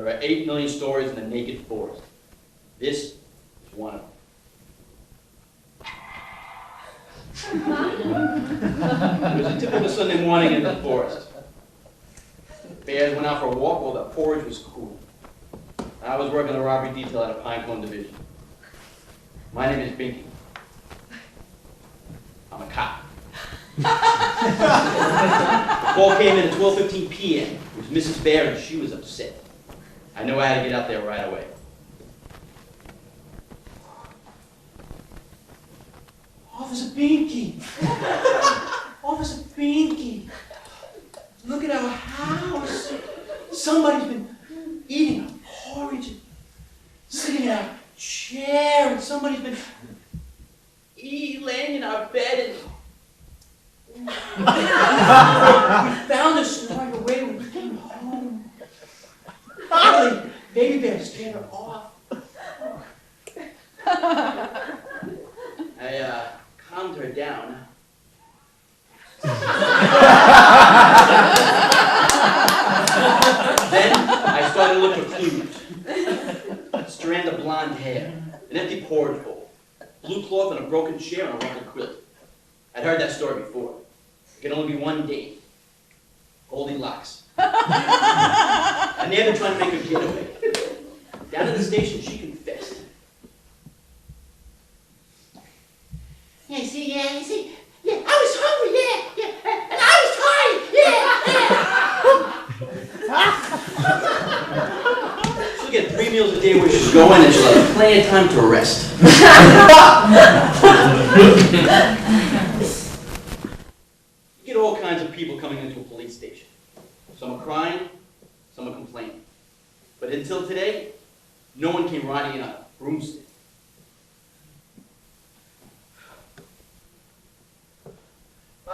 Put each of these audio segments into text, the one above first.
There are 8 million stories in the naked forest. This is one of them. It was a typical Sunday morning in the forest. Bears went out for a walk while the forage was cool. I was working the robbery detail at a Pinecone division. My name is Binky. I'm a cop. The call came in at 12:15 p.m. It was Mrs. Bear, and she was upset. I knew I had to get out there right away. Officer Binky! Officer Binky! Look at our house. Somebody's been eating our porridge and sitting in our chair, and somebody's been laying in our bed, and we found her snoring away when we came home. Finally, Baby Bear scared her off. I calmed her down. Then I started to look for clues. A strand of blonde hair, an empty porridge bowl, blue cloth on a broken chair, and a ruffled quilt. I'd heard that story before. It could only be one date. Goldilocks. And they had been trying to make her getaway. Down at the station, she confessed. Yeah, you see, yeah, I was hungry, yeah, and I was tired, yeah. She'll get 3 meals a day where she's going, and she'll have plenty of time to rest. You get all kinds of people coming into a police station. Some are crying, some are complaining. But until today, no one came riding in on a broomstick. I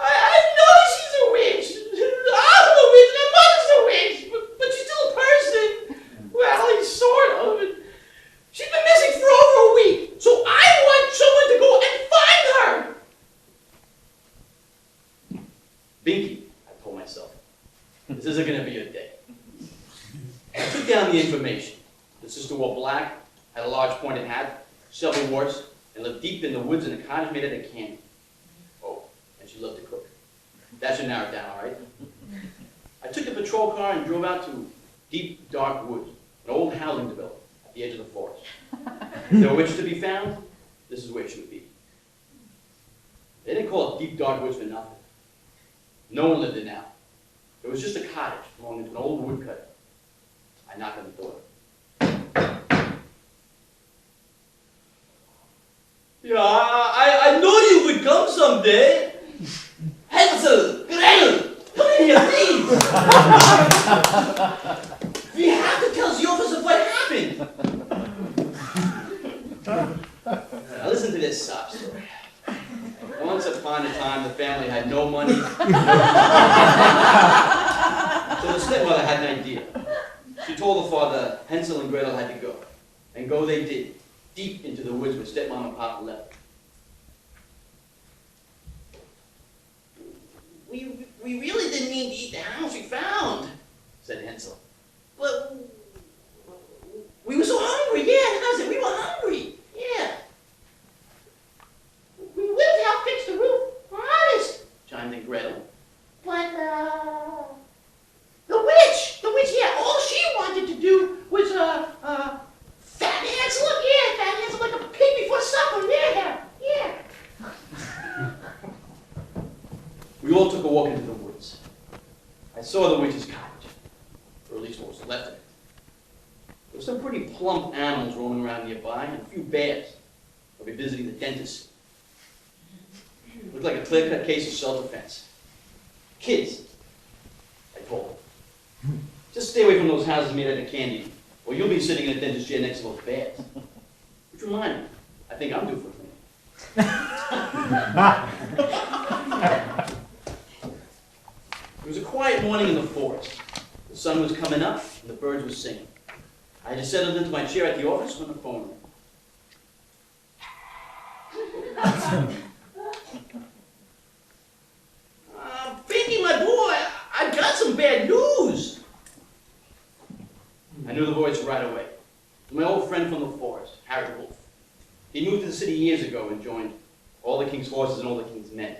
know she's a witch. I'm a witch, my mother's a witch, but she's still a person. Well, sort of. She's been missing for over a week, so I want someone to go and find her. Binky, I told myself, this isn't going to be a day. I took down the information. The sister wore black, had a large pointed hat, shovel warts, and lived deep in the woods in a cottage made out of candy. Oh, and she loved to cook. That should narrow it down, all right? I took the patrol car and drove out to deep, dark woods, an old housing development at the edge of the forest. If there were witches to be found, this is where she would be. They didn't call it deep, dark woods for nothing. No one lived there now. It was just a cottage belonging to an old woodcutter. I knocked on the door. Yeah, I knew you would come someday. Hansel, Gretel, come in here, please. We have to tell the officer what happened. Now listen to this sob story. Once upon a time, the family had no money. So the stepmother had an idea. She told her father Hansel and Gretel had to go. And go they did, deep into the woods where stepmom and papa left. We really didn't mean to eat the house we found, said Hansel. But we were so hungry, yeah, how's it? We were hungry, yeah. We would have helped fix the roof, honest, chimed in Gretel. But, the witch, yeah, all she wanted to do was, fat Hansel, yeah, fat Hansel like a pig before supper, yeah. We all took a walk into the woods. I saw the witch's cottage, or at least what was left of it. There were some pretty plump animals roaming around nearby, and a few bears. I'll be visiting the dentist. It looked like a clear-cut case of self-defense. Kids, I told them. Just stay away from those houses made out of candy, or you'll be sitting in a dentist chair next to those bears. Which reminds me, I think I'm due for a cleaning. It was a quiet morning in the forest. The sun was coming up, and the birds were singing. I just settled into my chair at the office when the phone rang. Binky, my boy, I got some bad news. I knew the voice years ago and joined all the king's horses and all the king's men.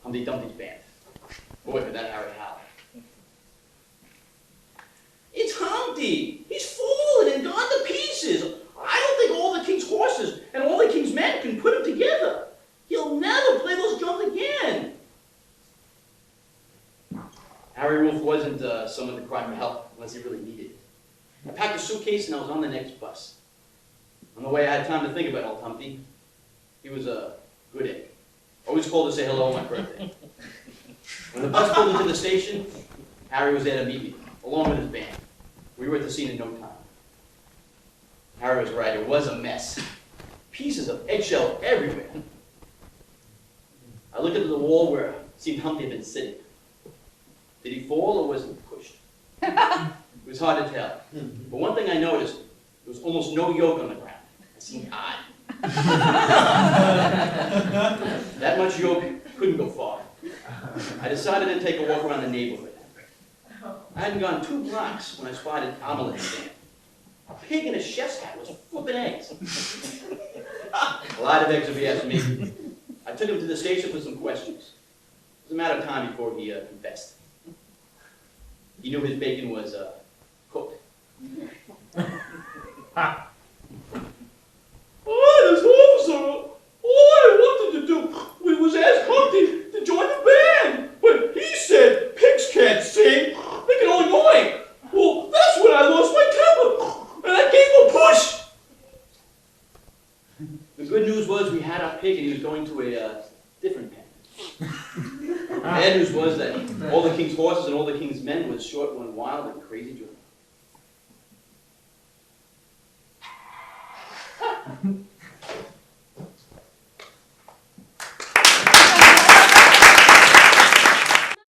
Humpty Dumpty's band. Boy, could that Harry howl. It's Humpty! He's fallen and gone to pieces! I don't think all the king's horses and all the king's men can put him together. He'll never play those drums again. Harry Wolf wasn't someone to cry for help unless he really needed it. I packed a suitcase and I was on the next bus. On the way, I had time to think about old Humpty. He was a good egg. Always called to say hello on my birthday. When the bus pulled into the station, Harry was there to meet me, along with his band. We were at the scene in no time. Harry was right, it was a mess. Pieces of eggshell everywhere. I looked at the wall where it seemed Humpty had been sitting. Did he fall or was he pushed? It was hard to tell. But one thing I noticed, there was almost no yolk on the ground. It seemed odd. That much yolk couldn't go far. I decided to take a walk around the neighborhood. I hadn't gone 2 blocks when I spotted an omelet stand. A pig in a chef's hat was flipping eggs. A lot of eggs if you ask me. I took him to the station with some questions. It was a matter of time before he confessed. He knew his bacon was cooked. Oh, this officer! All I wanted to do was ask Humpty to join the band. But he said pigs can't sing, they can only whine. Well, that's when I lost my temper, and I gave him a push. The good news was we had our pig and he was going to a different pen. The bad news was that all the king's horses and all the king's men was short one wild and crazy journey.